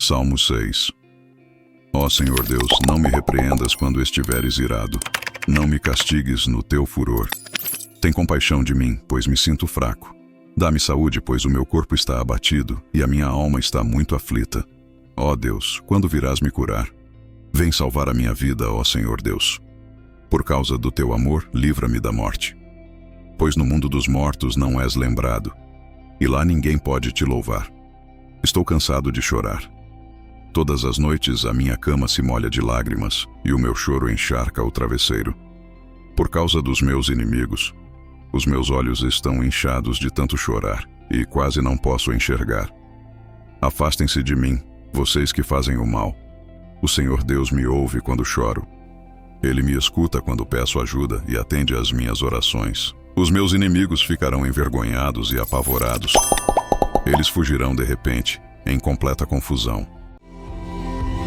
Salmo 6. Ó Senhor Deus, não me repreendas quando estiveres irado. Não me castigues no teu furor. Tem compaixão de mim, pois me sinto fraco. Dá-me saúde, pois o meu corpo está abatido e a minha alma está muito aflita. Ó Deus, quando virás me curar? Vem salvar a minha vida, ó Senhor Deus. Por causa do teu amor, livra-me da morte. Pois no mundo dos mortos não és lembrado, e lá ninguém pode te louvar. Estou cansado de chorar. Todas as noites a minha cama se molha de lágrimas e o meu choro encharca o travesseiro. Por causa dos meus inimigos, os meus olhos estão inchados de tanto chorar e quase não posso enxergar. Afastem-se de mim, vocês que fazem o mal. O Senhor Deus me ouve quando choro. Ele me escuta quando peço ajuda e atende às minhas orações. Os meus inimigos ficarão envergonhados e apavorados. Eles fugirão de repente, em completa confusão.